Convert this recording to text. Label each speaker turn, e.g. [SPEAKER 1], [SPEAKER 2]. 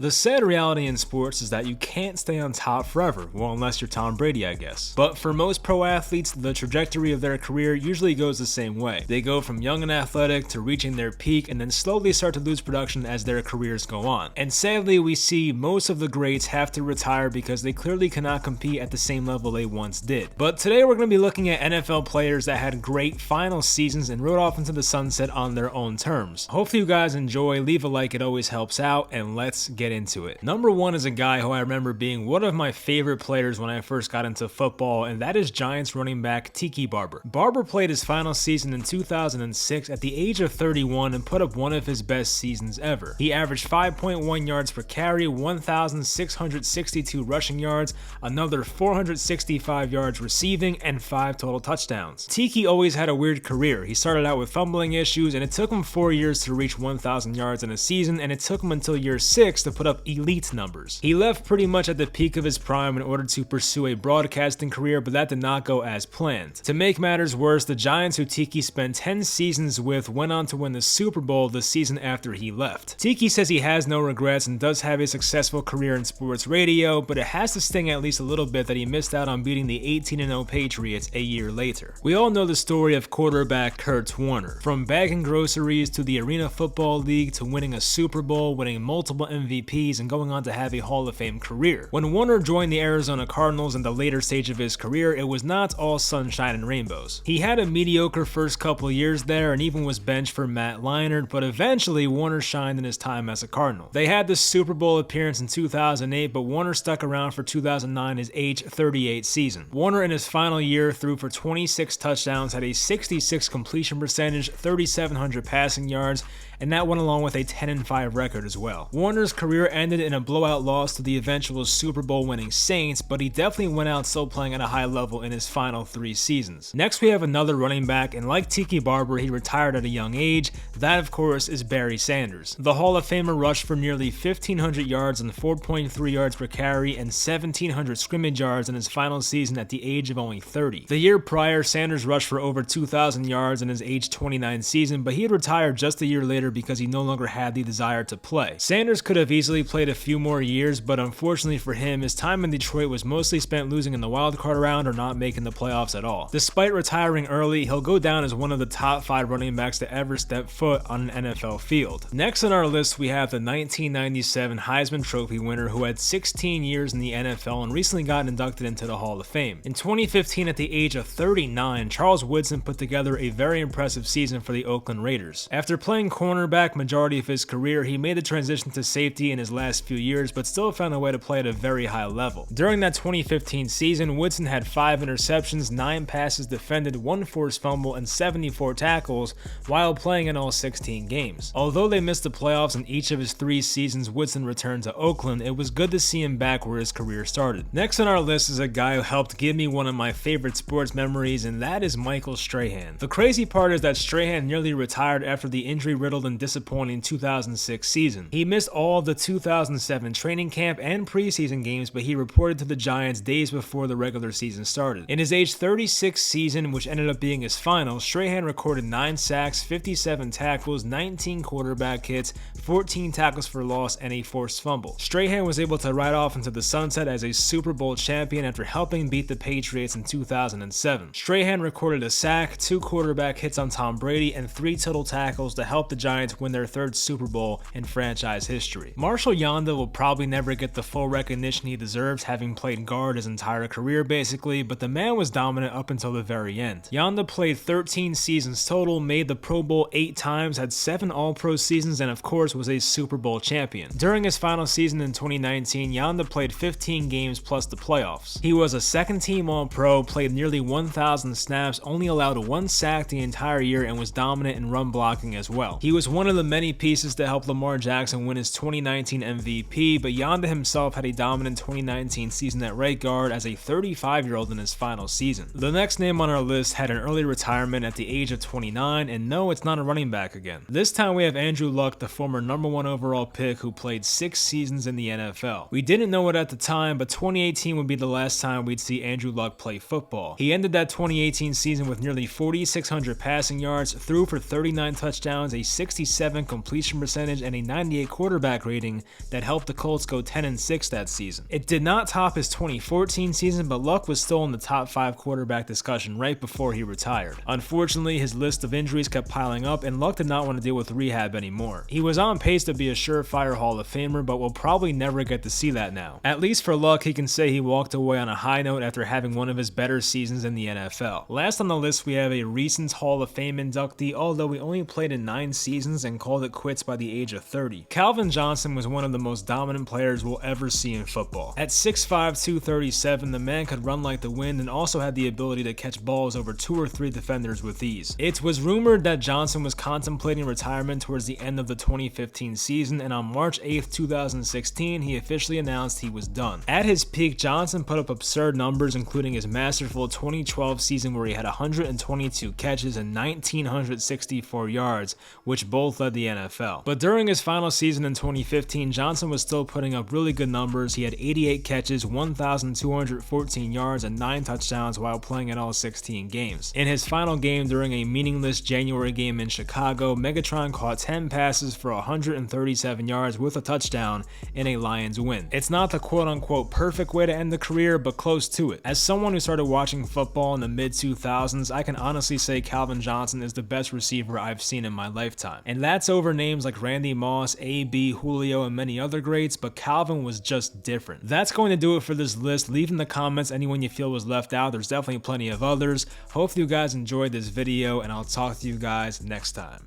[SPEAKER 1] The sad reality in sports is that you can't stay on top forever, well, unless you're Tom Brady, I guess. But for most pro athletes, the trajectory of their career usually goes the same way. They go from young and athletic to reaching their peak and then slowly start to lose production as their careers go on. And sadly, we see most of the greats have to retire because they clearly cannot compete at the same level they once did. But today we're going to be looking at NFL players that had great final seasons and rode off into the sunset on their own terms. Hopefully you guys enjoy, leave a like, it always helps out, and let's get into it. Number one is a guy who I remember being one of my favorite players when I first got into football, and that is Giants running back Tiki Barber. Barber played his final season in 2006 at the age of 31 and put up one of his best seasons ever. He averaged 5.1 yards per carry, 1,662 rushing yards, another 465 yards receiving, and 5 total touchdowns. Tiki always had a weird career. He started out with fumbling issues, and it took him 4 years to reach 1,000 yards in a season, and it took him until year 6 to put up elite numbers. He left pretty much at the peak of his prime in order to pursue a broadcasting career, but that did not go as planned. To make matters worse, the Giants, who Tiki spent 10 seasons with, went on to win the Super Bowl the season after he left. Tiki says he has no regrets and does have a successful career in sports radio, but it has to sting at least a little bit that he missed out on beating the 18-0 Patriots a year later. We all know the story of quarterback Kurt Warner. From bagging groceries to the Arena Football League to winning a Super Bowl, winning multiple MVPs, and going on to have a Hall of Fame career. When Warner joined the Arizona Cardinals in the later stage of his career, it was not all sunshine and rainbows. He had a mediocre first couple years there and even was benched for Matt Leinart, but eventually Warner shined in his time as a Cardinal. They had the Super Bowl appearance in 2008, but Warner stuck around for 2009, his age 38 season. Warner in his final year threw for 26 touchdowns, had a 66 completion percentage, 3,700 passing yards, and that went along with a 10-5 record as well. Warner's career ended in a blowout loss to the eventual Super Bowl winning Saints, but he definitely went out still playing at a high level in his final 3 seasons. Next we have another running back, and like Tiki Barber, he retired at a young age. That of course is Barry Sanders. The Hall of Famer rushed for nearly 1,500 yards and 4.3 yards per carry and 1,700 scrimmage yards in his final season at the age of only 30. The year prior, Sanders rushed for over 2,000 yards in his age 29 season, but he had retired just a year later because he no longer had the desire to play. Sanders could have easily played a few more years, but unfortunately for him, his time in Detroit was mostly spent losing in the wildcard round or not making the playoffs at all. Despite retiring early, he'll go down as one of the top 5 running backs to ever step foot on an NFL field. Next on our list, we have the 1997 Heisman Trophy winner who had 16 years in the NFL and recently got inducted into the Hall of Fame. In 2015, at the age of 39, Charles Woodson put together a very impressive season for the Oakland Raiders. After playing cornerback majority of his career, he made the transition to safety in his last few years, but still found a way to play at a very high level. During that 2015 season, Woodson had 5 interceptions, 9 passes defended, 1 forced fumble, and 74 tackles while playing in all 16 games. Although they missed the playoffs in each of his 3 seasons Woodson returned to Oakland, it was good to see him back where his career started. Next on our list is a guy who helped give me one of my favorite sports memories, and that is Michael Strahan. The crazy part is that Strahan nearly retired after the injury-riddled and disappointing 2006 season. He missed all of the 2007 training camp and preseason games, but he reported to the Giants days before the regular season started. In his age 36 season, which ended up being his final, Strahan recorded 9 sacks, 57 tackles, 19 quarterback hits, 14 tackles for loss, and a forced fumble. Strahan was able to ride off into the sunset as a Super Bowl champion after helping beat the Patriots in 2007. Strahan recorded a sack, 2 quarterback hits on Tom Brady, and 3 total tackles to help the Giants win their 3rd Super Bowl in franchise history. Marshall Yanda will probably never get the full recognition he deserves, having played guard his entire career basically, but the man was dominant up until the very end. Yanda played 13 seasons total, made the Pro Bowl 8 times, had 7 All-Pro seasons, and of course was a Super Bowl champion. During his final season in 2019, Yanda played 15 games plus the playoffs. He was a 2nd-team All-Pro, played nearly 1,000 snaps, only allowed 1 sack the entire year, and was dominant in run blocking as well. He was one of the many pieces to help Lamar Jackson win his 2019 MVP, but Yanda himself had a dominant 2019 season at right guard as a 35-year-old in his final season. The next name on our list had an early retirement at the age of 29, and no, it's not a running back again. This time we have Andrew Luck, the former #1 overall pick who played 6 seasons in the NFL. We didn't know it at the time, but 2018 would be the last time we'd see Andrew Luck play football. He ended that 2018 season with nearly 4,600 passing yards, threw for 39 touchdowns, a 67 completion percentage, and a 98 quarterback rating, rating that helped the Colts go 10-6 that season. It did not top his 2014 season, but Luck was still in the top 5 quarterback discussion right before he retired. Unfortunately, his list of injuries kept piling up, and Luck did not want to deal with rehab anymore. He was on pace to be a surefire Hall of Famer, but we'll probably never get to see that now. At least for Luck, he can say he walked away on a high note after having one of his better seasons in the NFL. Last on the list, we have a recent Hall of Fame inductee, although he only played in 9 seasons and called it quits by the age of 30. Calvin Johnson was one of the most dominant players we'll ever see in football. At 6'5", 237, the man could run like the wind and also had the ability to catch balls over 2 or 3 defenders with ease. It was rumored that Johnson was contemplating retirement towards the end of the 2015 season, and on March 8th, 2016, he officially announced he was done. At his peak, Johnson put up absurd numbers, including his masterful 2012 season where he had 122 catches and 1,964 yards, which both led the NFL. But during his final season in 2015, Johnson was still putting up really good numbers. He had 88 catches, 1,214 yards, and 9 touchdowns while playing in all 16 games. In his final game during a meaningless January game in Chicago, Megatron caught 10 passes for 137 yards with a touchdown in a Lions win. It's not the quote-unquote perfect way to end the career, but close to it. As someone who started watching football in the mid-2000s, I can honestly say Calvin Johnson is the best receiver I've seen in my lifetime. And that's over names like Randy Moss, AB, Julio, and many other greats, but Calvin was just different. That's going to do it for this list. Leave in the comments anyone you feel was left out. There's definitely plenty of others. Hopefully you guys enjoyed this video, and I'll talk to you guys next time.